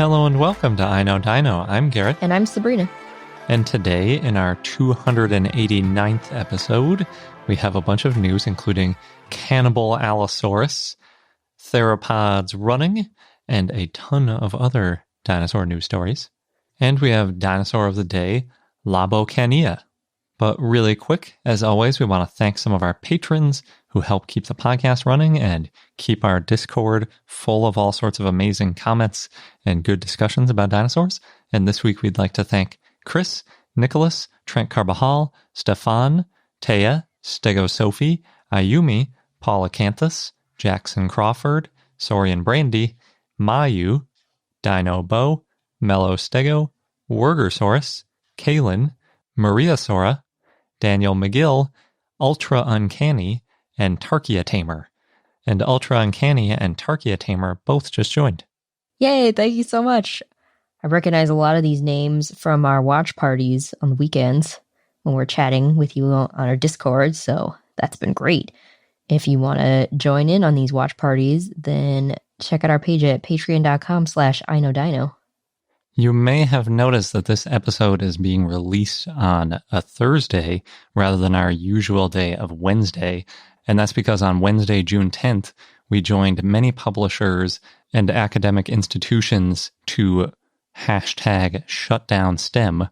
Hello and welcome to I Know Dino. I'm Garrett. And I'm Sabrina. And today, in our 289th episode, we have a bunch of news, including Cannibal Allosaurus, theropods running, and a ton of other dinosaur news stories. And we have Dinosaur of the Day, Labocania. But really quick, as always, we want to thank some of our patrons who help keep the podcast running and keep our Discord full of all sorts of amazing comments and good discussions about dinosaurs. And this week, we'd like to thank Chris, Nicholas, Trent Carbajal, Stefan, Taya, Stego Sophie, Ayumi, Paul Acanthus, Jackson Crawford, Sorian Brandy, Mayu, Dino Bo, Mello Stego, Wergersaurus, Kalen, Maria Sora, Daniel McGill, Ultra Uncanny, and Tarkia Tamer. And Ultra Uncanny and Tarkia Tamer both just joined. Yay, thank you so much. I recognize a lot of these names from our watch parties on the weekends when we're chatting with you on our Discord, so that's been great. If you want to join in on these watch parties, then check out our page at patreon.com/iknowdino. You may have noticed that this episode is being released on a Thursday rather than our usual day of Wednesday, and that's because on Wednesday, June 10th, we joined many publishers and academic institutions to hashtag #ShutdownSTEM,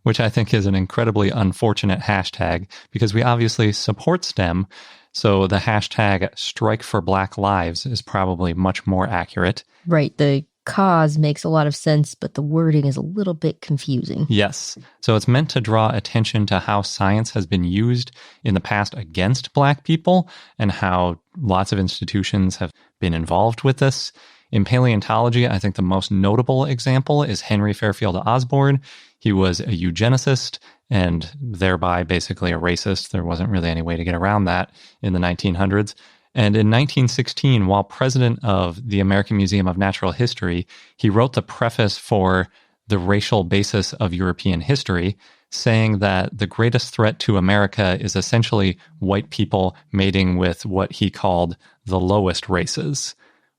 which I think is an incredibly unfortunate hashtag because we obviously support STEM, so the hashtag #StrikeForBlackLives is probably much more accurate. Right, the cause makes a lot of sense, but the wording is a little bit confusing. Yes. So it's meant to draw attention to how science has been used in the past against Black people and how lots of institutions have been involved with this. In paleontology, I think the most notable example is Henry Fairfield Osborn. He was a eugenicist and thereby basically a racist. There wasn't really any way to get around that in the 1900s. And in 1916, while president of the American Museum of Natural History, he wrote the preface for The Racial Basis of European History, saying that the greatest threat to America is essentially white people mating with what he called the lowest races,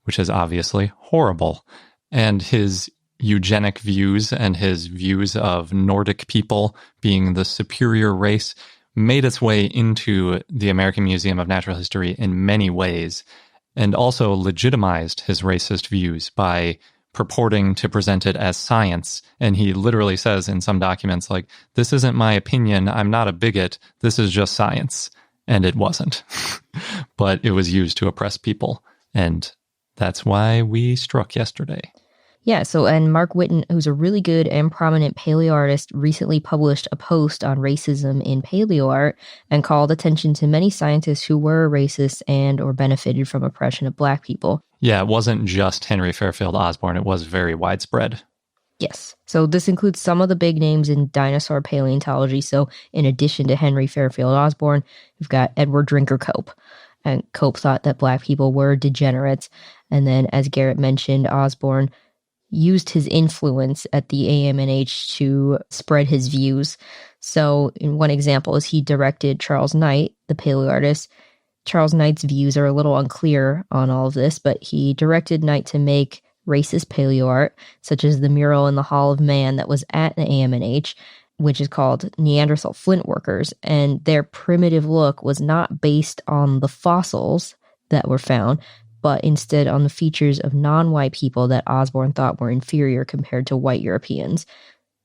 which is obviously horrible. And his eugenic views and his views of Nordic people being the superior race made its way into the American Museum of Natural History in many ways, and also legitimized his racist views by purporting to present it as science. And he literally says in some documents, like, this isn't my opinion, I'm not a bigot, this is just science. And it wasn't. But it was used to oppress people. And that's why we struck yesterday. Yeah, and Mark Witten, who's a really good and prominent paleo artist, recently published a post on racism in paleo art and called attention to many scientists who were racist and or benefited from oppression of Black people. Yeah, it wasn't just Henry Fairfield Osborn. It was very widespread. Yes. So this includes some of the big names in dinosaur paleontology. So in addition to Henry Fairfield Osborn, we've got Edward Drinker Cope. And Cope thought that Black people were degenerates. And then, as Garrett mentioned, Osborn used his influence at the AMNH to spread his views. So in one example is he directed Charles Knight, the paleo artist. Charles Knight's views are a little unclear on all of this, but he directed Knight to make racist paleo art, such as the mural in the Hall of Man that was at the AMNH, which is called Neanderthal Flint Workers. And their primitive look was not based on the fossils that were found, but instead on the features of non-white people that Osborn thought were inferior compared to white Europeans.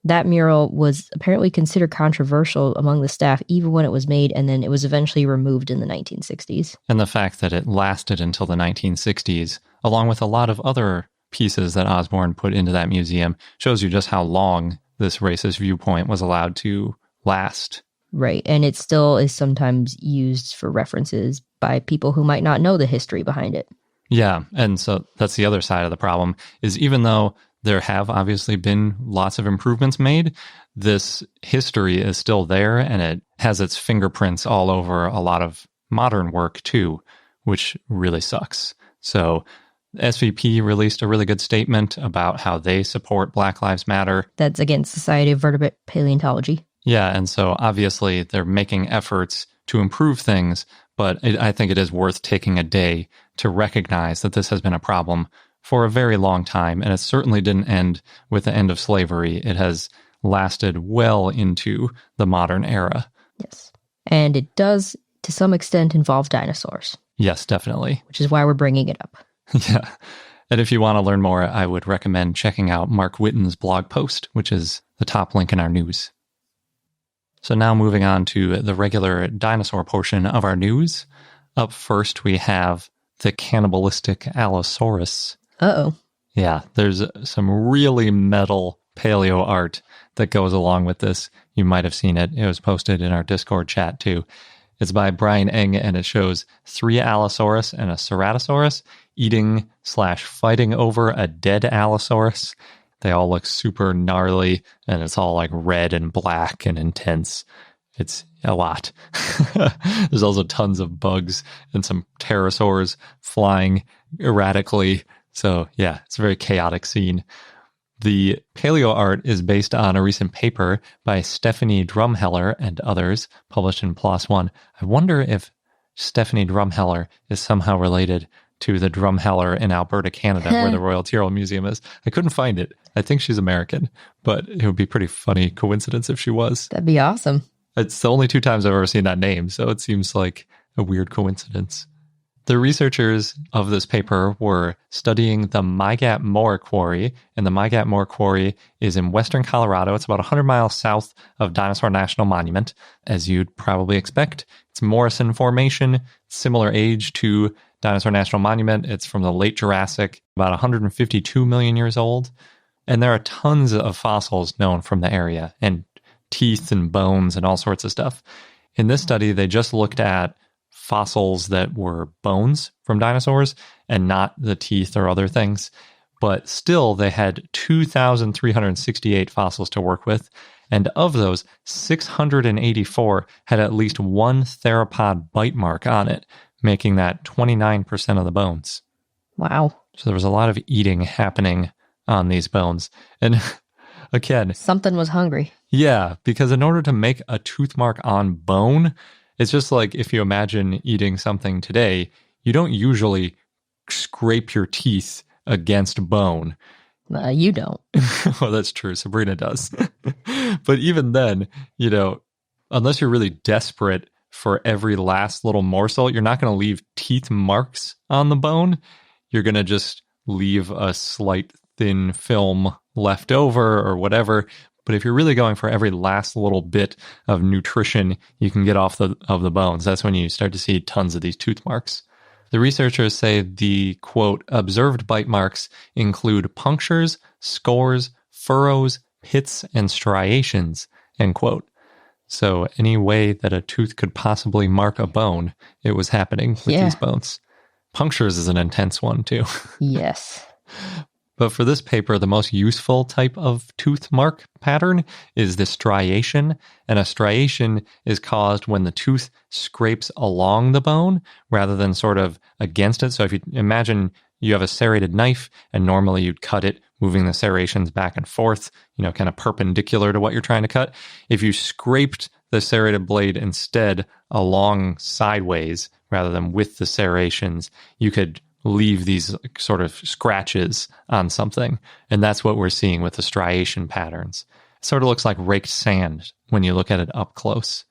That mural was apparently considered controversial among the staff even when it was made, and then it was eventually removed in the 1960s. And the fact that it lasted until the 1960s, along with a lot of other pieces that Osborn put into that museum, shows you just how long this racist viewpoint was allowed to last. Right, and it still is sometimes used for references by people who might not know the history behind it. Yeah, and so that's the other side of the problem, is even though there have obviously been lots of improvements made, this history is still there, and it has its fingerprints all over a lot of modern work too, which really sucks. So SVP released a really good statement about how they support Black Lives Matter. That's against Society of Vertebrate Paleontology. Yeah, and so obviously they're making efforts to improve things, but I think it is worth taking a day to recognize that this has been a problem for a very long time, and it certainly didn't end with the end of slavery. It has lasted well into the modern era. Yes. And it does, to some extent, involve dinosaurs. Yes, definitely. Which is why we're bringing it up. Yeah. And if you want to learn more, I would recommend checking out Mark Witten's blog post, which is the top link in our news. So now moving on to the regular dinosaur portion of our news. Up first, we have the Cannibalistic Allosaurus. Uh-oh. Yeah, there's some really metal paleo art that goes along with this. You might have seen it. It was posted in our Discord chat too. It's by Brian Eng, and it shows 3 Allosaurus and a Ceratosaurus eating/fighting over a dead Allosaurus. They all look super gnarly, and it's all like red and black and intense. It's a lot. There's also tons of bugs and some pterosaurs flying erratically. So yeah, it's a very chaotic scene. The paleo art is based on a recent paper by Stephanie Drumheller and others, published in PLOS ONE. I wonder if Stephanie Drumheller is somehow related to the Drumheller in Alberta, Canada, where the Royal Tyrrell Museum is. I couldn't find it. I think she's American, but it would be a pretty funny coincidence if she was. That'd be awesome. It's the only 2 times I've ever seen that name, so it seems like a weird coincidence. The researchers of this paper were studying the Mygat Moor Quarry, and the Mygat Moor Quarry is in western Colorado. It's about 100 miles south of Dinosaur National Monument, as you'd probably expect. It's Morrison Formation, similar age to Dinosaur National Monument. It's from the late Jurassic, about 152 million years old. And there are tons of fossils known from the area, and teeth and bones and all sorts of stuff. In this study, they just looked at fossils that were bones from dinosaurs and not the teeth or other things. But still, they had 2,368 fossils to work with. And of those, 684 had at least one theropod bite mark on it, making that 29% of the bones. Wow. So there was a lot of eating happening on these bones. And again, something was hungry. Yeah, because in order to make a tooth mark on bone, it's just like if you imagine eating something today, you don't usually scrape your teeth against bone. You don't. Well, that's true. Sabrina does. But even then, unless you're really desperate for every last little morsel, you're not going to leave teeth marks on the bone. You're going to just leave a slight thin film left over or whatever. But if you're really going for every last little bit of nutrition you can get off of the bones, that's when you start to see tons of these tooth marks. The researchers say the, quote, observed bite marks include punctures, scores, furrows, pits, and striations, end quote. So any way that a tooth could possibly mark a bone, it was happening with these bones. Punctures is an intense one, too. Yes. But for this paper, the most useful type of tooth mark pattern is the striation. And a striation is caused when the tooth scrapes along the bone rather than sort of against it. So if you imagine you have a serrated knife and normally you'd cut it moving the serrations back and forth, kind of perpendicular to what you're trying to cut. If you scraped the serrated blade instead along sideways rather than with the serrations, you could leave these sort of scratches on something. And that's what we're seeing with the striation patterns. It sort of looks like raked sand when you look at it up close.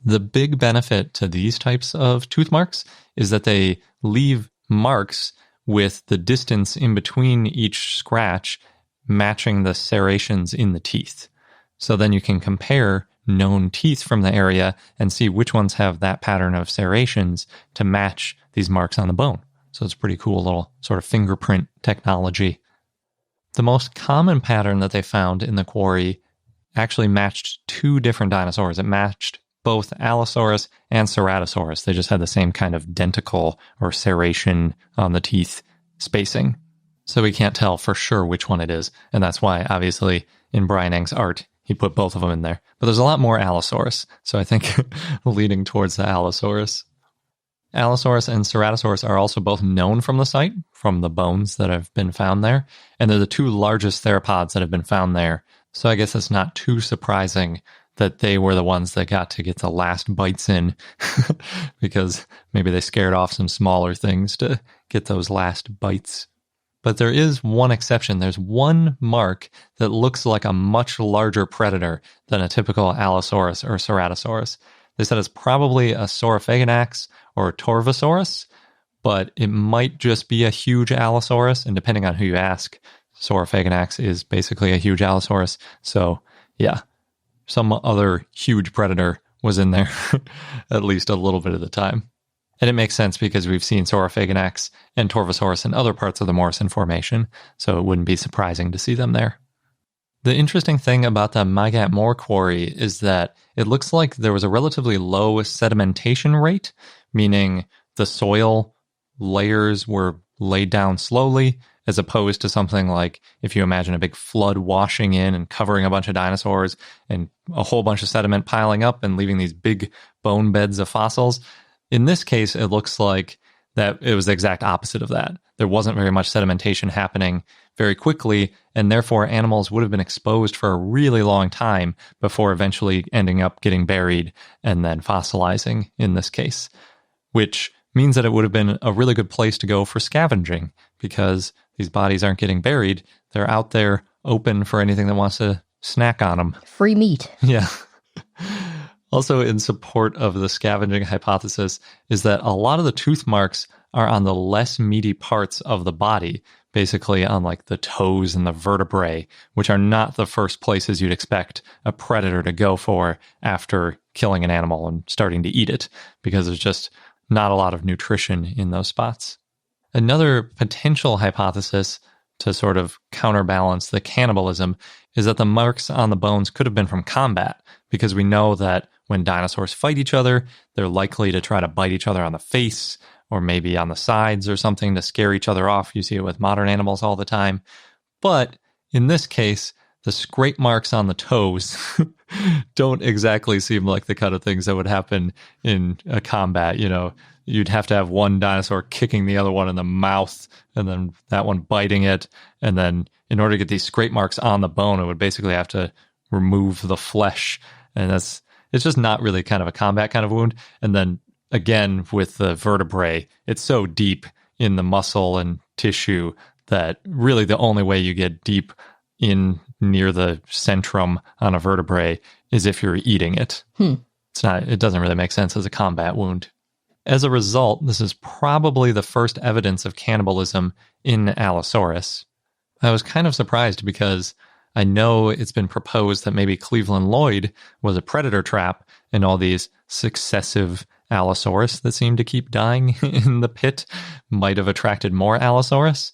The big benefit to these types of tooth marks is that they leave marks with the distance in between each scratch matching the serrations in the teeth. So then you can compare known teeth from the area and see which ones have that pattern of serrations to match these marks on the bone. So it's a pretty cool little sort of fingerprint technology. The most common pattern that they found in the quarry actually matched 2 different dinosaurs. It matched both Allosaurus and Ceratosaurus. They just had the same kind of denticle or serration on the teeth spacing. So we can't tell for sure which one it is. And that's why, obviously, in Brian Eng's art, he put both of them in there. But there's a lot more Allosaurus. So I think leaning towards the Allosaurus. Allosaurus and Ceratosaurus are also both known from the site, from the bones that have been found there. And they're the 2 largest theropods that have been found there. So I guess it's not too surprising that they were the ones that got to get the last bites in because maybe they scared off some smaller things to get those last bites. But there is one exception. There's one mark that looks like a much larger predator than a typical Allosaurus or Ceratosaurus. They said it's probably a Saurophaganax or Torvosaurus, but it might just be a huge Allosaurus, and depending on who you ask, Saurophaganax is basically a huge Allosaurus. So, yeah, some other huge predator was in there at least a little bit of the time. And it makes sense because we've seen Saurophaganax and Torvosaurus in other parts of the Morrison Formation, so it wouldn't be surprising to see them there. The interesting thing about the Mygat Moor quarry is that it looks like there was a relatively low sedimentation rate, meaning the soil layers were laid down slowly, as opposed to something like if you imagine a big flood washing in and covering a bunch of dinosaurs and a whole bunch of sediment piling up and leaving these big bone beds of fossils. In this case, it looks like that it was the exact opposite of that. There wasn't very much sedimentation happening very quickly, and therefore animals would have been exposed for a really long time before eventually ending up getting buried and then fossilizing in this case, which means that it would have been a really good place to go for scavenging because these bodies aren't getting buried. They're out there open for anything that wants to snack on them. Free meat. Yeah. Also, in support of the scavenging hypothesis is that a lot of the tooth marks are on the less meaty parts of the body, basically on like the toes and the vertebrae, which are not the first places you'd expect a predator to go for after killing an animal and starting to eat it, because there's just not a lot of nutrition in those spots. Another potential hypothesis to sort of counterbalance the cannibalism is that the marks on the bones could have been from combat, because we know that when dinosaurs fight each other, they're likely to try to bite each other on the face or maybe on the sides or something to scare each other off. You see it with modern animals all the time. But in this case, the scrape marks on the toes don't exactly seem like the kind of things that would happen in a combat. You know, you'd have to have one dinosaur kicking the other one in the mouth and then that one biting it. And then in order to get these scrape marks on the bone, it would basically have to remove the flesh. And it's just not really kind of a combat kind of wound. And then again, with the vertebrae, it's so deep in the muscle and tissue that really the only way you get deep in near the centrum on a vertebrae is if you're eating it. It doesn't really make sense as a combat wound. As a result, this is probably the first evidence of cannibalism in Allosaurus. I was kind of surprised because I know it's been proposed that maybe Cleveland Lloyd was a predator trap and all these successive Allosaurus that seem to keep dying in the pit might have attracted more Allosaurus.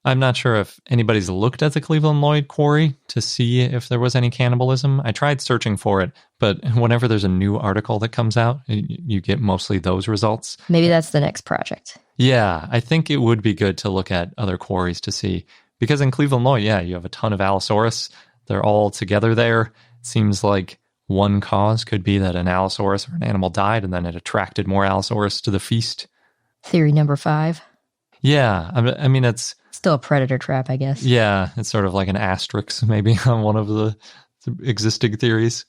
I'm not sure if anybody's looked at the Cleveland Lloyd quarry to see if there was any cannibalism. I tried searching for it, but whenever there's a new article that comes out, you get mostly those results. Maybe that's the next project. Yeah, I think it would be good to look at other quarries to see. Because in Cleveland Lloyd, yeah, you have a ton of Allosaurus. They're all together there. It seems like one cause could be that an Allosaurus or an animal died and then it attracted more Allosaurus to the feast. Theory number 5. Yeah, I mean, it's still a predator trap, I guess. Yeah, it's sort of like an asterisk maybe on one of the existing theories.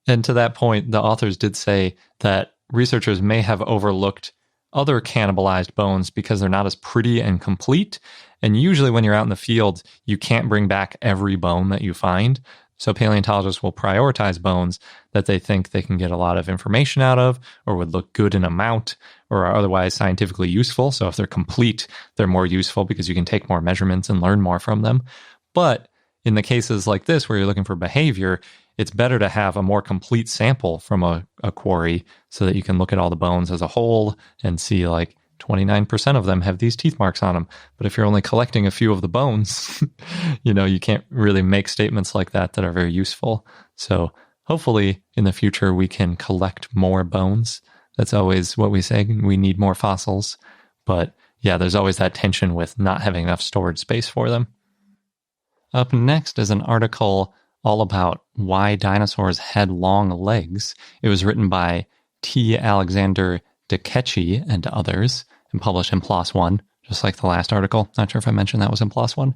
And to that point, the authors did say that researchers may have overlooked other cannibalized bones because they're not as pretty and complete. And usually when you're out in the field, you can't bring back every bone that you find. So paleontologists will prioritize bones that they think they can get a lot of information out of or would look good in a mount or are otherwise scientifically useful. So if they're complete, they're more useful because you can take more measurements and learn more from them. But in the cases like this where you're looking for behavior, it's better to have a more complete sample from a quarry so that you can look at all the bones as a whole and see like 29% of them have these teeth marks on them. But if you're only collecting a few of the bones, you can't really make statements like that are very useful. So hopefully in the future we can collect more bones. That's always what we say. We need more fossils. But yeah, there's always that tension with not having enough storage space for them. Up next is an article all about why dinosaurs had long legs. It was written by T. Alexander Deketchi and others and published in PLOS One, just like the last article. Not sure if I mentioned that was in PLOS One.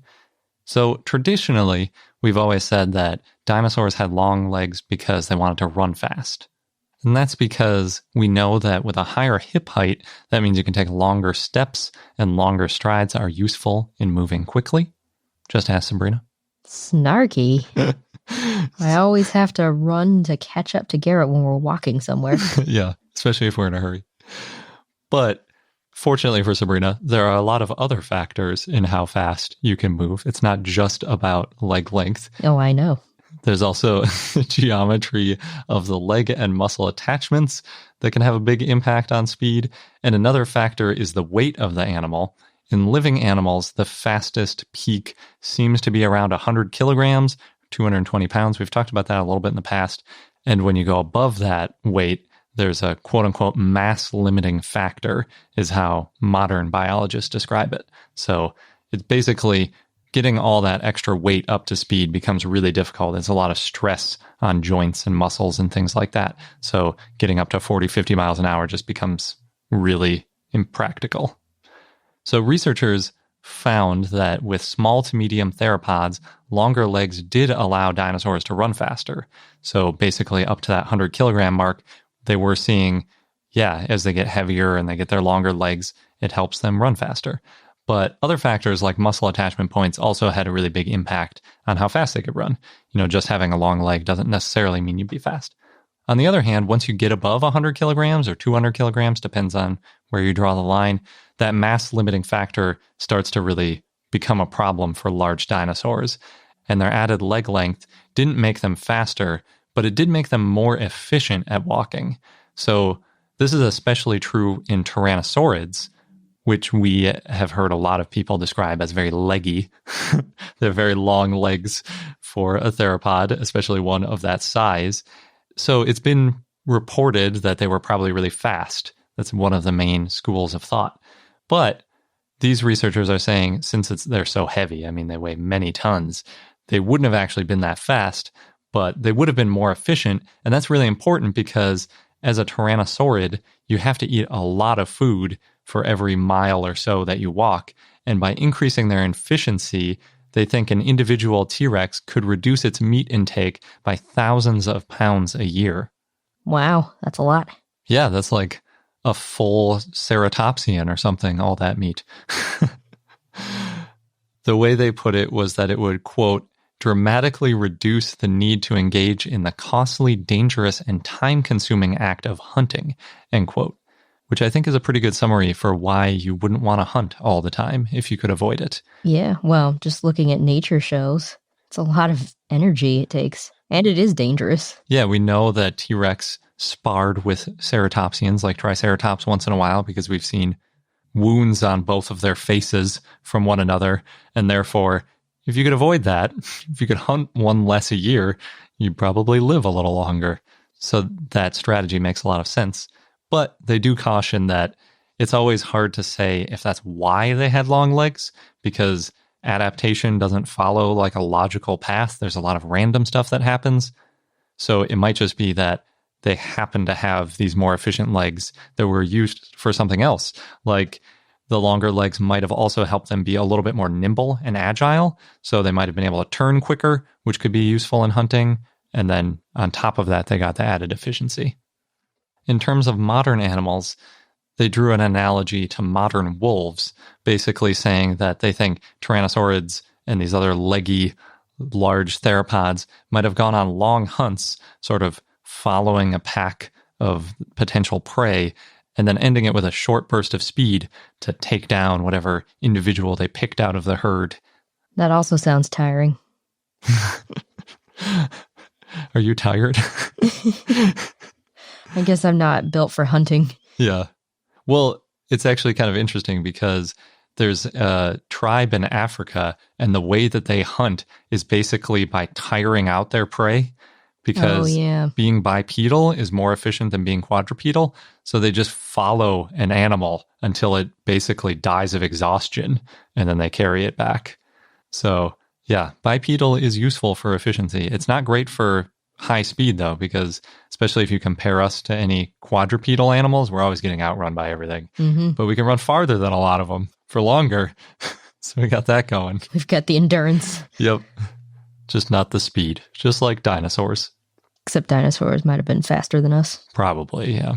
So traditionally, we've always said that dinosaurs had long legs because they wanted to run fast. And that's because we know that with a higher hip height, that means you can take longer steps, and longer strides are useful in moving quickly. Just ask Sabrina. Snarky. I always have to run to catch up to Garrett when we're walking somewhere. Yeah, especially if we're in a hurry. But fortunately for Sabrina, there are a lot of other factors in how fast you can move. It's not just about leg length. Oh, I know. There's also geometry of the leg and muscle attachments that can have a big impact on speed. And another factor is the weight of the animal. In living animals, the fastest peak seems to be around 100 kilograms, 220 pounds. We've talked about that a little bit in the past. And when you go above that weight, there's a quote-unquote mass-limiting factor, is how modern biologists describe it. So it's basically getting all that extra weight up to speed becomes really difficult. There's a lot of stress on joints and muscles and things like that. So getting up to 40, 50 miles an hour just becomes really impractical. So researchers found that with small to medium theropods, longer legs did allow dinosaurs to run faster. So basically up to that 100 kilogram mark, they were seeing, as they get heavier and they get their longer legs, it helps them run faster. But other factors like muscle attachment points also had a really big impact on how fast they could run. Just having a long leg doesn't necessarily mean you'd be fast. On the other hand, once you get above 100 kilograms or 200 kilograms, depends on where you draw the line, that mass limiting factor starts to really become a problem for large dinosaurs. And their added leg length didn't make them faster, but it did make them more efficient at walking. So this is especially true in tyrannosaurids, which we have heard a lot of people describe as very leggy. They're very long legs for a theropod, especially one of that size. So it's been reported that they were probably really fast. That's one of the main schools of thought. But these researchers are saying, since they're so heavy, I mean, they weigh many tons, they wouldn't have actually been that fast, but they would have been more efficient. And that's really important because as a tyrannosaurid, you have to eat a lot of food for every mile or so that you walk. And by increasing their efficiency, they think an individual T-Rex could reduce its meat intake by thousands of pounds a year. Wow, that's a lot. Yeah, that's like a full ceratopsian or something, all that meat. The way they put it was that it would, quote, dramatically reduce the need to engage in the costly, dangerous, and time-consuming act of hunting, end quote. Which I think is a pretty good summary for why you wouldn't want to hunt all the time if you could avoid it. Yeah, well, just looking at nature shows, it's a lot of energy it takes, and it is dangerous. Yeah, we know that T-Rex sparred with ceratopsians like Triceratops once in a while because we've seen wounds on both of their faces from one another, and therefore, if you could avoid that, if you could hunt one less a year, you'd probably live a little longer. So that strategy makes a lot of sense. But they do caution that it's always hard to say if that's why they had long legs, because adaptation doesn't follow like a logical path. There's a lot of random stuff that happens. So it might just be that they happen to have these more efficient legs that were used for something else. Like the longer legs might have also helped them be a little bit more nimble and agile. So they might have been able to turn quicker, which could be useful in hunting. And then on top of that, they got the added efficiency. In terms of modern animals, they drew an analogy to modern wolves, basically saying that they think tyrannosaurids and these other leggy, large theropods might have gone on long hunts, sort of following a pack of potential prey, and then ending it with a short burst of speed to take down whatever individual they picked out of the herd. That also sounds tiring. Are you tired? I guess I'm not built for hunting. Yeah. Well, it's actually kind of interesting because there's a tribe in Africa, and the way that they hunt is basically by tiring out their prey, because being bipedal is more efficient than being quadrupedal. So they just follow an animal until it basically dies of exhaustion, and then they carry it back. So yeah, bipedal is useful for efficiency. It's not great for high speed, though, because especially if you compare us to any quadrupedal animals, we're always getting outrun by everything. Mm-hmm. But we can run farther than a lot of them for longer. So we got that going. We've got the endurance. Yep. Just not the speed. Just like dinosaurs. Except dinosaurs might have been faster than us. Probably, yeah.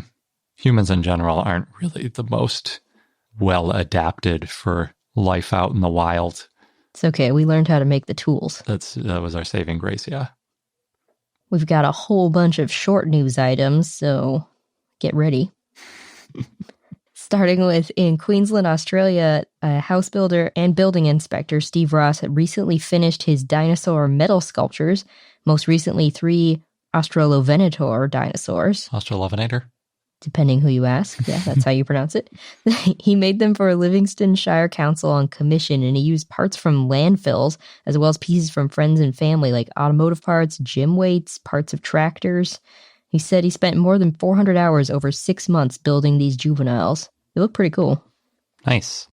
Humans in general aren't really the most well adapted for life out in the wild. It's okay. We learned how to make the tools. That was our saving grace, yeah. We've got a whole bunch of short news items, so get ready. Starting with, in Queensland, Australia, a house builder and building inspector, Steve Ross, had recently finished his dinosaur metal sculptures, most recently 3 Austrolovenator dinosaurs. Austrolovenator? Depending who you ask. Yeah, that's how you pronounce it. He made them for Livingston Shire Council on commission, and he used parts from landfills, as well as pieces from friends and family, like automotive parts, gym weights, parts of tractors. He said he spent more than 400 hours over 6 months building these juveniles. They look pretty cool. Nice.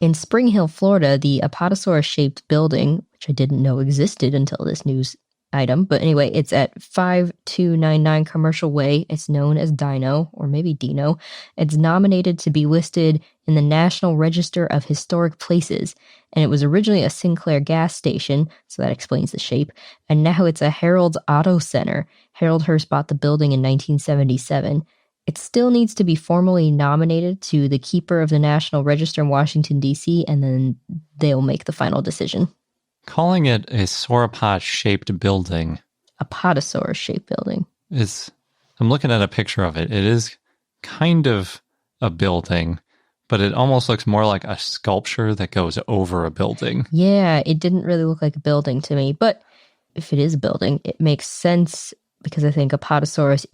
In Spring Hill, Florida, the Apatosaurus-shaped building, which I didn't know existed until this news item, but anyway, it's at 5299 Commercial Way. It's known as Dino, or maybe Dino. It's nominated to be listed in the National Register of Historic Places, and it was originally a Sinclair gas station, so that explains the shape, and now it's a Harold's Auto Center. Harold Hearst bought the building in 1977. It still needs to be formally nominated to the Keeper of the National Register in Washington, D.C., and then they'll make the final decision. Calling it a sauropod-shaped building. Apatosaurus-shaped building. I'm looking at a picture of it. It is kind of a building, but it almost looks more like a sculpture that goes over a building. Yeah, it didn't really look like a building to me, but if it is a building, it makes sense because I think Apatosaurus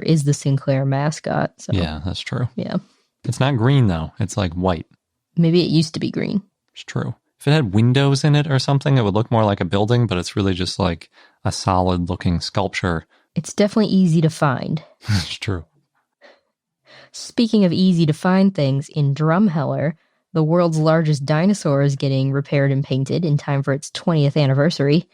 is the Sinclair mascot. So. Yeah, that's true. Yeah. It's not green, though. It's like white. Maybe it used to be green. It's true. If it had windows in it or something, it would look more like a building, but it's really just like a solid-looking sculpture. It's definitely easy to find. It's true. Speaking of easy to find things, in Drumheller, the world's largest dinosaur is getting repaired and painted in time for its 20th anniversary.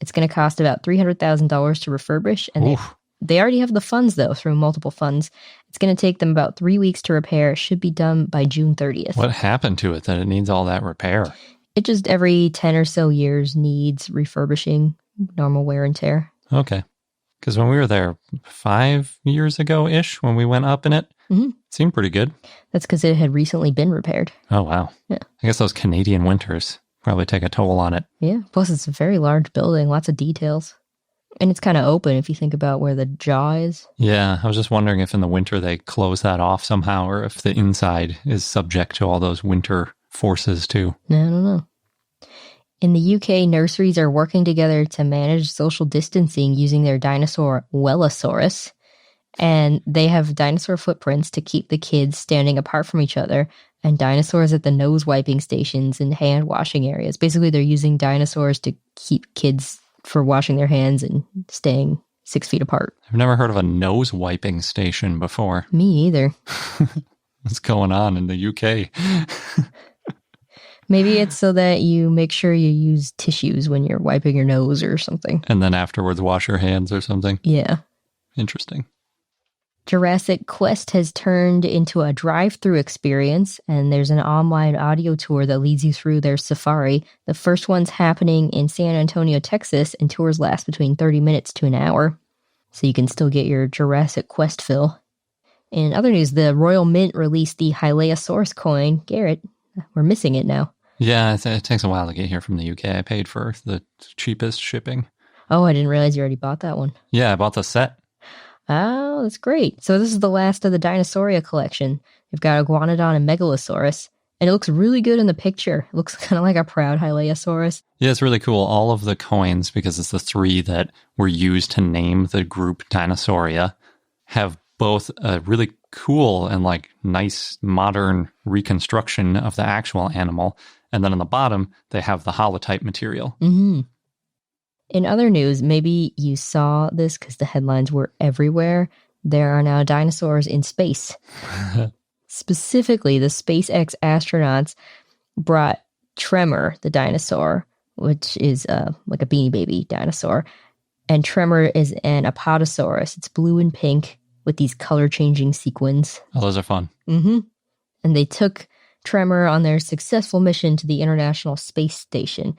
It's going to cost about $300,000 to refurbish, and they already have the funds, though, through multiple funds. It's going to take them about 3 weeks to repair. It should be done by June 30th. What happened to it that it needs all that repair? It just every 10 or so years needs refurbishing, normal wear and tear. Okay. Because when we were there 5 years ago-ish, when we went up in it, it seemed pretty good. That's because it had recently been repaired. Oh, wow. Yeah. I guess those Canadian winters probably take a toll on it. Yeah. Plus, it's a very large building, lots of details. And it's kind of open if you think about where the jaw is. Yeah, I was just wondering if in the winter they close that off somehow, or if the inside is subject to all those winter forces too. I don't know. In the UK, nurseries are working together to manage social distancing using their dinosaur Wellasaurus. And they have dinosaur footprints to keep the kids standing apart from each other, and dinosaurs at the nose wiping stations and hand washing areas. Basically, they're using dinosaurs to keep kids for washing their hands and staying 6 feet apart. I've never heard of a nose wiping station before. Me either. What's going on in the UK? Maybe it's so that you make sure you use tissues when you're wiping your nose or something. And then afterwards wash your hands or something? Yeah. Interesting. Jurassic Quest has turned into a drive-through experience, and there's an online audio tour that leads you through their safari. The first one's happening in San Antonio, Texas, and tours last between 30 minutes to an hour, so you can still get your Jurassic Quest fill. In other news, the Royal Mint released the Hylaeosaurus coin. Garrett, we're missing it now. Yeah, it takes a while to get here from the UK. I paid for the cheapest shipping. Oh, I didn't realize you already bought that one. Yeah, I bought the set. Oh, that's great. So this is the last of the Dinosauria collection. You've got Iguanodon and Megalosaurus, and it looks really good in the picture. It looks kind of like a proud Hylaeosaurus. Yeah, it's really cool. All of the coins, because it's the 3 that were used to name the group Dinosauria, have both a really cool and like nice modern reconstruction of the actual animal, and then on the bottom, they have the holotype material. Mm-hmm. In other news, maybe you saw this because the headlines were everywhere. There are now dinosaurs in space. Specifically, the SpaceX astronauts brought Tremor, the dinosaur, which is like a Beanie Baby dinosaur. And Tremor is an Apatosaurus. It's blue and pink with these color-changing sequins. Oh, those are fun. Mm-hmm. And they took Tremor on their successful mission to the International Space Station.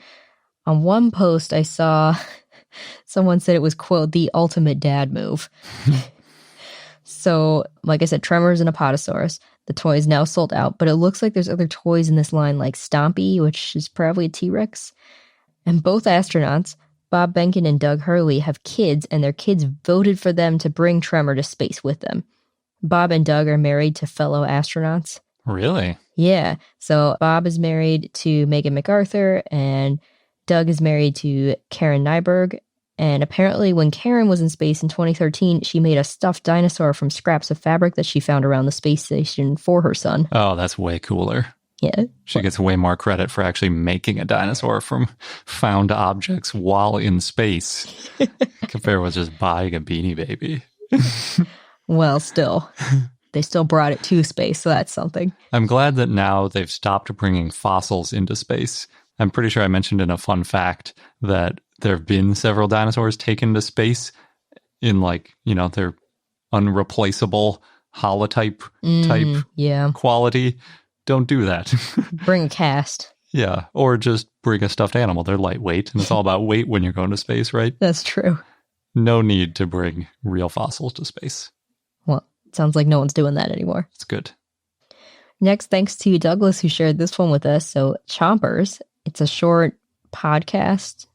On one post, I saw Someone said it was, quote, the ultimate dad move. So, like I said, Tremor's and Apatosaurus. The toy is now sold out, but it looks like there's other toys in this line like Stompy, which is probably a T-Rex. And both astronauts, Bob Behnken and Doug Hurley, have kids, and their kids voted for them to bring Tremor to space with them. Bob and Doug are married to fellow astronauts. Really? Yeah. So Bob is married to Megan MacArthur, and Doug is married to Karen Nyberg. And apparently when Karen was in space in 2013, she made a stuffed dinosaur from scraps of fabric that she found around the space station for her son. Oh, that's way cooler. Yeah. She gets way more credit for actually making a dinosaur from found objects while in space compared with just buying a Beanie Baby. Well, still. They still brought it to space, so that's something. I'm glad that now they've stopped bringing fossils into space. I'm pretty sure I mentioned in a fun fact that there have been several dinosaurs taken to space in their unreplaceable holotype type quality. Don't do that. Bring a cast. Yeah, or just bring a stuffed animal. They're lightweight, and it's all about weight when you're going to space, right? That's true. No need to bring real fossils to space. Well, it sounds like no one's doing that anymore. It's good. Next, thanks to Douglas, who shared this one with us. So, Chompers, it's a short podcast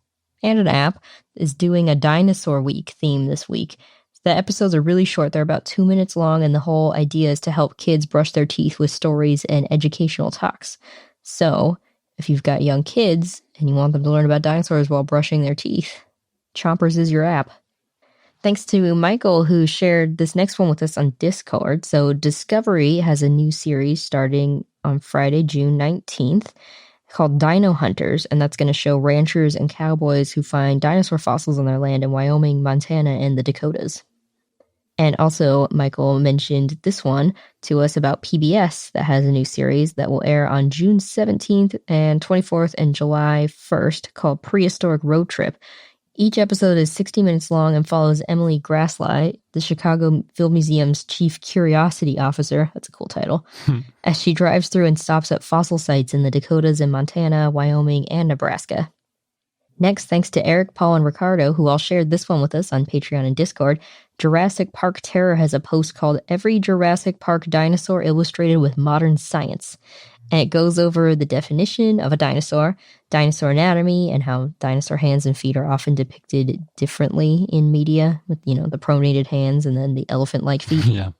and an app, is doing a Dinosaur Week theme this week. The episodes are really short. They're about 2 minutes long, and the whole idea is to help kids brush their teeth with stories and educational talks. So, if you've got young kids and you want them to learn about dinosaurs while brushing their teeth, Chompers is your app. Thanks to Michael, who shared this next one with us on Discord. So, Discovery has a new series starting on Friday, June 19th, called Dino Hunters, and that's going to show ranchers and cowboys who find dinosaur fossils on their land in Wyoming, Montana, and the Dakotas. And also, Michael mentioned this one to us about PBS that has a new series that will air on June 17th and 24th and July 1st called Prehistoric Road Trip. Each episode is 60 minutes long and follows Emily Grassley, the Chicago Field Museum's chief curiosity officer, that's a cool title, as she drives through and stops at fossil sites in the Dakotas and Montana, Wyoming, and Nebraska. Next, thanks to Eric, Paul, and Ricardo, who all shared this one with us on Patreon and Discord, Jurassic Park Terror has a post called Every Jurassic Park Dinosaur Illustrated with Modern Science. And it goes over the definition of a dinosaur anatomy, and how dinosaur hands and feet are often depicted differently in media, with, the pronated hands and then the elephant-like feet. Yeah.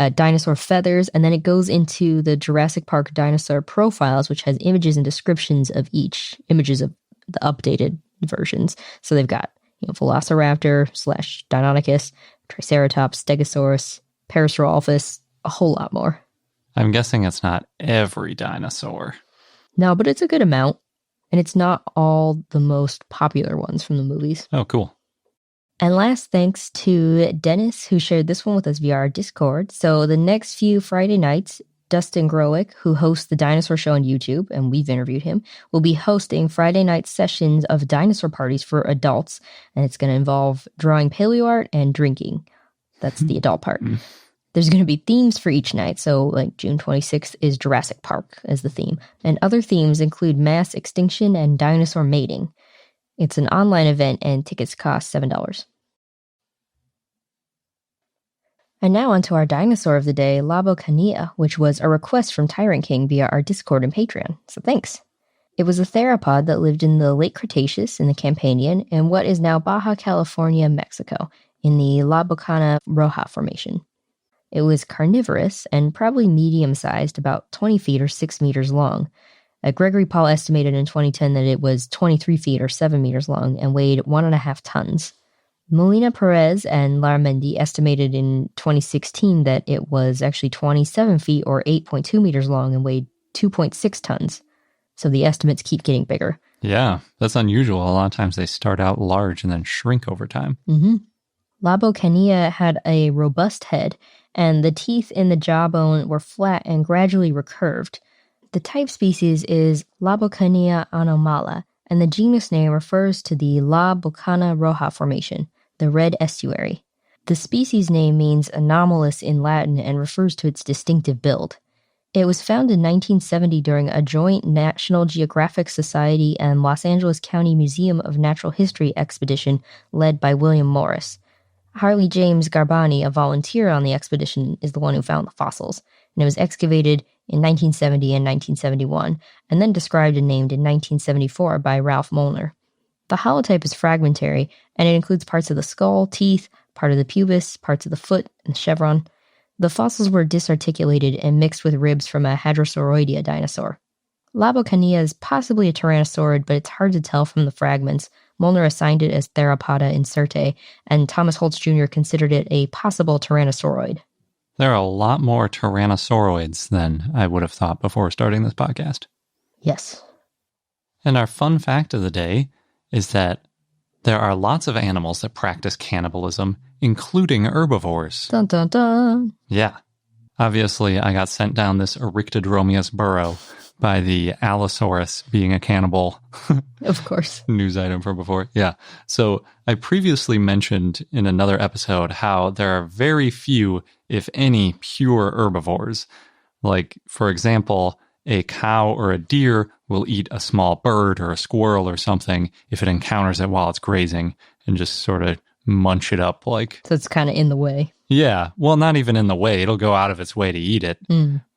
Dinosaur feathers, and then it goes into the Jurassic Park dinosaur profiles, which has images and descriptions of each, images of the updated versions. So they've got, Velociraptor / Deinonychus, Triceratops, Stegosaurus, Parasaurolophus, a whole lot more. I'm guessing it's not every dinosaur. No, but it's a good amount. And it's not all the most popular ones from the movies. Oh, cool. And last, thanks to Dennis, who shared this one with us via our Discord. So the next few Friday nights, Dustin Growick, who hosts the Dinosaur Show on YouTube, and we've interviewed him, will be hosting Friday night sessions of dinosaur parties for adults. And it's going to involve drawing paleo art and drinking. That's the adult part. There's going to be themes for each night. So like June 26th is Jurassic Park as the theme. And other themes include mass extinction and dinosaur mating. It's an online event and tickets cost $7. And now onto our dinosaur of the day, Labocania, which was a request from Tyrant King via our Discord and Patreon. So thanks. It was a theropod that lived in the late Cretaceous in the Campanian and what is now Baja California, Mexico, in the Labocania Roja Formation. It was carnivorous and probably medium-sized, about 20 feet or 6 meters long. Gregory Paul estimated in 2010 that it was 23 feet or 7 meters long and weighed 1.5 tons. Molina Perez and Larmendi estimated in 2016 that it was actually 27 feet or 8.2 meters long and weighed 2.6 tons. So the estimates keep getting bigger. Yeah, that's unusual. A lot of times they start out large and then shrink over time. Labocania had a robust head, and the teeth in the jawbone were flat and gradually recurved. The type species is Labocania anomala, and the genus name refers to the Labocania Roja Formation, the red estuary. The species name means anomalous in Latin and refers to its distinctive build. It was found in 1970 during a joint National Geographic Society and Los Angeles County Museum of Natural History expedition led by William Morris. Harley James Garbani, a volunteer on the expedition, is the one who found the fossils, and it was excavated in 1970 and 1971, and then described and named in 1974 by Ralph Molnar. The holotype is fragmentary, and it includes parts of the skull, teeth, part of the pubis, parts of the foot, and the chevron. The fossils were disarticulated and mixed with ribs from a Hadrosauroidea dinosaur. Labocania is possibly a tyrannosaurid, but it's hard to tell from the fragments. Molnar assigned it as Theropoda incertae, and Thomas Holtz Jr. considered it a possible tyrannosauroid. There are a lot more tyrannosauroids than I would have thought before starting this podcast. Yes. And our fun fact of the day is that there are lots of animals that practice cannibalism, including herbivores. Dun dun dun. Yeah. Obviously, I got sent down this Eryctodromius burrow by the Allosaurus being a cannibal. Of course. News item from before. Yeah. So I previously mentioned in another episode how there are very few, if any, pure herbivores. Like, for example, a cow or a deer will eat a small bird or a squirrel or something if it encounters it while it's grazing and just sort of munch it up like... So it's kind of in the way. Yeah. Well, not even in the way. It'll go out of its way to eat it,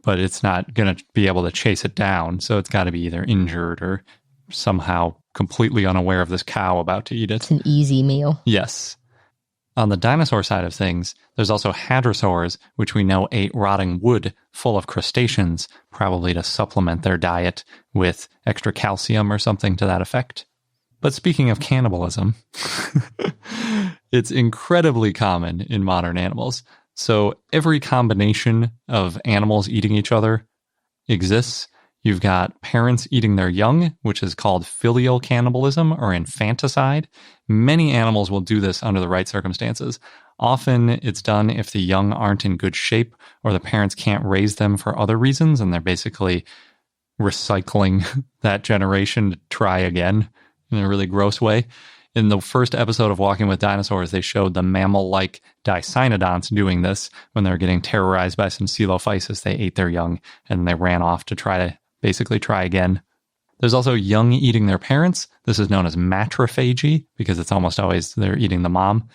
but it's not going to be able to chase it down. So it's got to be either injured or somehow completely unaware of this cow about to eat it. It's an easy meal. Yes. On the dinosaur side of things, there's also hadrosaurs, which we know ate rotting wood full of crustaceans, probably to supplement their diet with extra calcium or something to that effect. But speaking of cannibalism, it's incredibly common in modern animals. So every combination of animals eating each other exists. You've got parents eating their young, which is called filial cannibalism or infanticide. Many animals will do this under the right circumstances. Often it's done if the young aren't in good shape or the parents can't raise them for other reasons, and they're basically recycling that generation to try again in a really gross way. In the first episode of Walking with Dinosaurs, they showed the mammal-like Dicynodonts doing this when they were getting terrorized by some coelophysis. They ate their young and they ran off to basically try again. There's also young eating their parents. This is known as matrophagy because it's almost always they're eating the mom.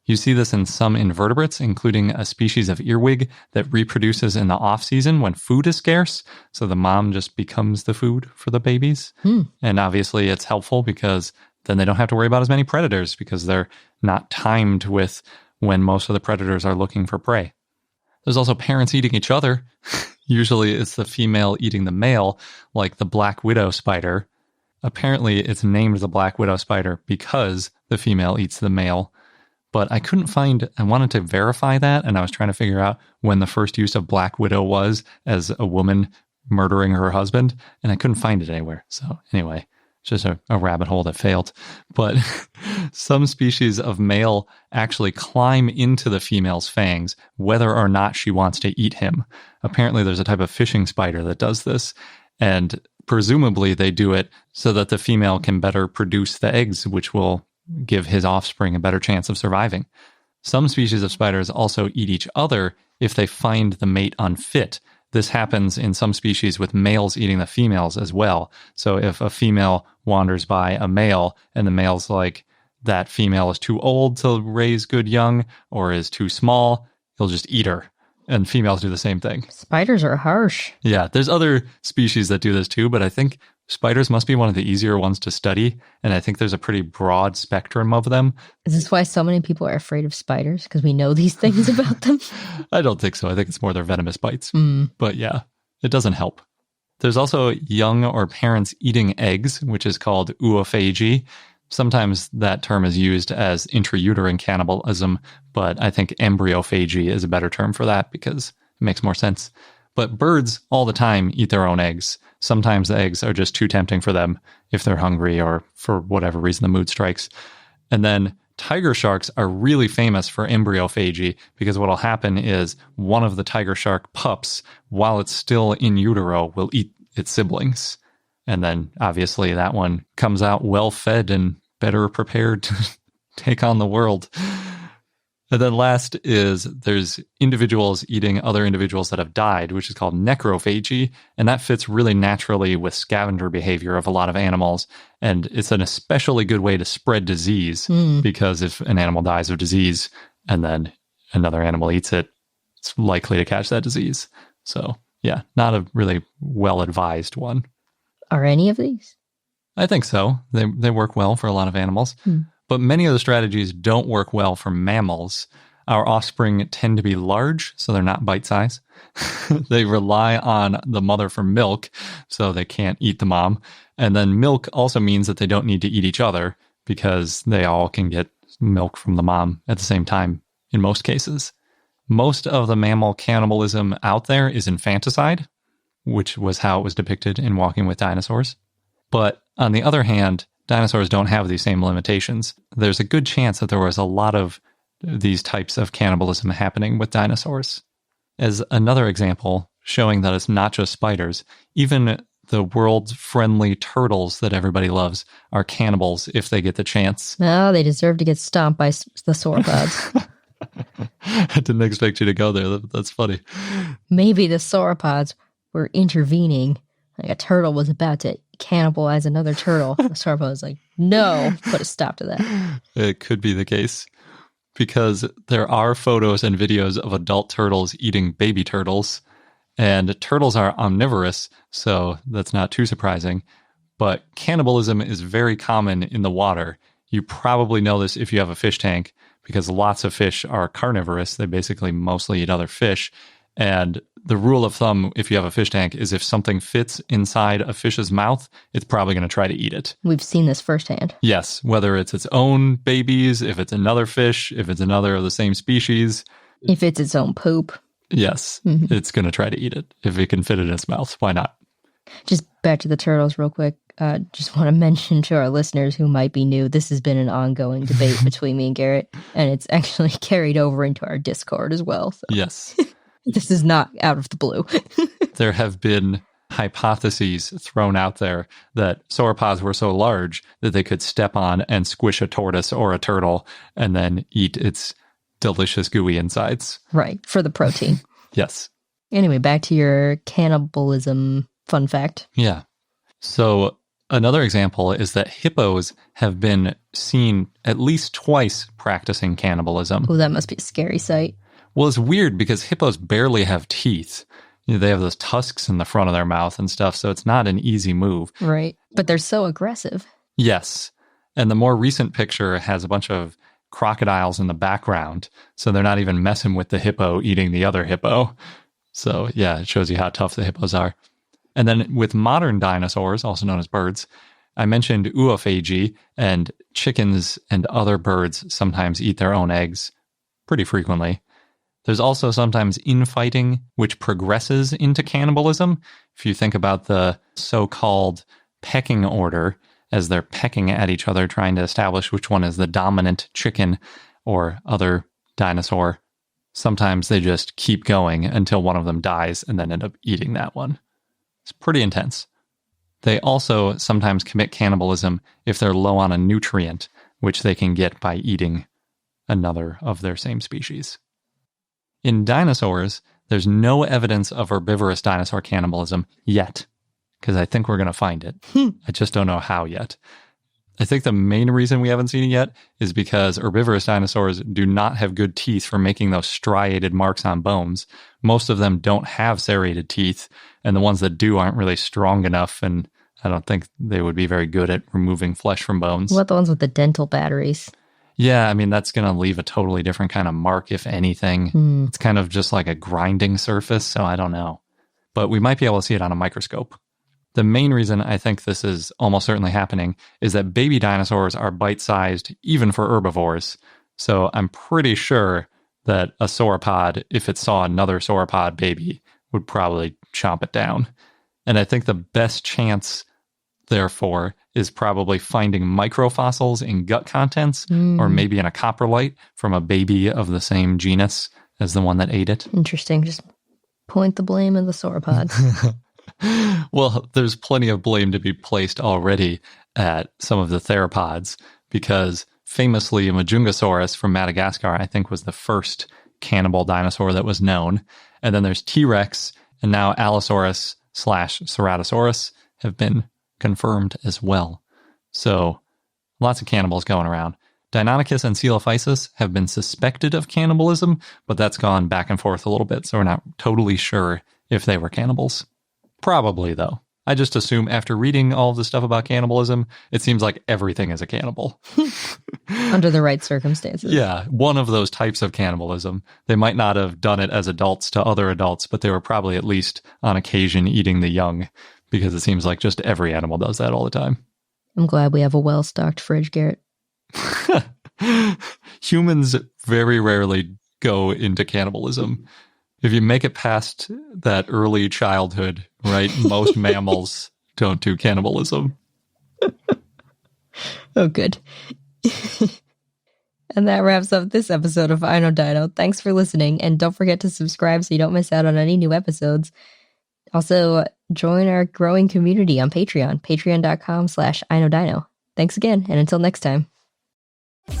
You see this in some invertebrates, including a species of earwig that reproduces in the off-season when food is scarce. So the mom just becomes the food for the babies. And obviously it's helpful because then they don't have to worry about as many predators because they're not timed with when most of the predators are looking for prey. There's also parents eating each other. Usually it's the female eating the male, like the black widow spider. Apparently it's named the black widow spider because the female eats the male. But I wanted to verify that, and I was trying to figure out when the first use of black widow was as a woman murdering her husband, and I couldn't find it anywhere. So anyway, it's just a rabbit hole that failed. But some species of male actually climb into the female's fangs, whether or not she wants to eat him. Apparently there's a type of fishing spider that does this, and presumably they do it so that the female can better produce the eggs, which will give his offspring a better chance of surviving. Some species of spiders also eat each other if they find the mate unfit. This happens in some species with males eating the females as well. So if a female wanders by a male and the male's like, that female is too old to raise good young or is too small, he'll just eat her. And females do the same thing. Spiders are harsh. Yeah, there's other species that do this too, but I think spiders must be one of the easier ones to study, and I think there's a pretty broad spectrum of them. Is this why so many people are afraid of spiders? Because we know these things about them? I don't think so. I think it's more their venomous bites. But yeah, it doesn't help. There's also young or parents eating eggs, which is called oophagy. Sometimes that term is used as intrauterine cannibalism, but I think embryophagy is a better term for that because it makes more sense. But birds all the time eat their own eggs. Sometimes the eggs are just too tempting for them if they're hungry or for whatever reason the mood strikes. And then tiger sharks are really famous for embryophagy because what'll happen is one of the tiger shark pups, while it's still in utero, will eat its siblings. And then obviously that one comes out well fed and better prepared to take on the world. And then last is there's individuals eating other individuals that have died, which is called necrophagy. And that fits really naturally with scavenger behavior of a lot of animals. And it's an especially good way to spread disease because if an animal dies of disease and then another animal eats it, it's likely to catch that disease. So yeah, not a really well-advised one. Are any of these? I think so. They work well for a lot of animals. But many of the strategies don't work well for mammals. Our offspring tend to be large, so they're not bite-sized. They rely on the mother for milk, so they can't eat the mom. And then milk also means that they don't need to eat each other because they all can get milk from the mom at the same time in most cases. Most of the mammal cannibalism out there is infanticide, which was how it was depicted in Walking with Dinosaurs. But on the other hand, dinosaurs don't have these same limitations. There's a good chance that there was a lot of these types of cannibalism happening with dinosaurs. As another example, showing that it's not just spiders, even the world's friendly turtles that everybody loves are cannibals if they get the chance. No, they deserve to get stomped by the sauropods. I didn't expect you to go there. That's funny. Maybe the sauropods were intervening. Like a turtle was about to cannibalize another turtle. The sauropod was like, no, put a stop to that. It could be the case because there are photos and videos of adult turtles eating baby turtles, and turtles are omnivorous, so that's not too surprising. But cannibalism is very common in the water. You probably know this if you have a fish tank because lots of fish are carnivorous. They basically mostly eat other fish. And the rule of thumb, if you have a fish tank, is if something fits inside a fish's mouth, it's probably going to try to eat it. We've seen this firsthand. Yes, whether it's its own babies, if it's another fish, if it's another of the same species. If it's its own poop. Yes, it's going to try to eat it. If it can fit in its mouth, why not? Just back to the turtles real quick. Just want to mention to our listeners who might be new, this has been an ongoing debate between me and Garrett, and it's actually carried over into our Discord as well. So. Yes. This is not out of the blue. There have been hypotheses thrown out there that sauropods were so large that they could step on and squish a tortoise or a turtle and then eat its delicious gooey insides. Right, for the protein. Yes. Anyway, back to your cannibalism fun fact. Yeah. So another example is that hippos have been seen at least twice practicing cannibalism. Oh, that must be a scary sight. Well, it's weird because hippos barely have teeth. You know, they have those tusks in the front of their mouth and stuff, so it's not an easy move. Right. But they're so aggressive. Yes. And the more recent picture has a bunch of crocodiles in the background, so they're not even messing with the hippo eating the other hippo. So, yeah, it shows you how tough the hippos are. And then with modern dinosaurs, also known as birds, I mentioned oophagy, and chickens and other birds sometimes eat their own eggs pretty frequently. There's also sometimes infighting, which progresses into cannibalism. If you think about the so-called pecking order, as they're pecking at each other, trying to establish which one is the dominant chicken or other dinosaur, sometimes they just keep going until one of them dies and then end up eating that one. It's pretty intense. They also sometimes commit cannibalism if they're low on a nutrient, which they can get by eating another of their same species. In dinosaurs, there's no evidence of herbivorous dinosaur cannibalism yet, because I think we're going to find it. I just don't know how yet. I think the main reason we haven't seen it yet is because herbivorous dinosaurs do not have good teeth for making those striated marks on bones. Most of them don't have serrated teeth, and the ones that do aren't really strong enough, and I don't think they would be very good at removing flesh from bones. What about the ones with the dental batteries? Yeah, I mean, that's going to leave a totally different kind of mark, if anything. It's kind of just like a grinding surface, so I don't know. But we might be able to see it on a microscope. The main reason I think this is almost certainly happening is that baby dinosaurs are bite-sized even for herbivores. So I'm pretty sure that a sauropod, if it saw another sauropod baby, would probably chomp it down. And I think the best chance, therefore, is probably finding microfossils in gut contents or maybe in a coprolite from a baby of the same genus as the one that ate it. Interesting. Just point the blame at the sauropods. Well, there's plenty of blame to be placed already at some of the theropods because famously, Majungasaurus from Madagascar, I think, was the first cannibal dinosaur that was known. And then there's T-Rex, and now Allosaurus/Ceratosaurus have been confirmed as well. So lots of cannibals going around. Deinonychus and Coelophysis have been suspected of cannibalism, but that's gone back and forth a little bit, so we're not totally sure if they were cannibals. Probably, though. I just assume after reading all of the stuff about cannibalism, it seems like everything is a cannibal. Under the right circumstances. Yeah, one of those types of cannibalism. They might not have done it as adults to other adults, but they were probably at least on occasion eating the young, because it seems like just every animal does that all the time. I'm glad we have a well-stocked fridge, Garrett. Humans very rarely go into cannibalism. If you make it past that early childhood, right, most mammals don't do cannibalism. Oh, good. And that wraps up this episode of I Know Dino. Thanks for listening, and don't forget to subscribe so you don't miss out on any new episodes. Also, join our growing community on Patreon, patreon.com/IKnowDino. Thanks again, and until next time.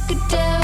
Good day.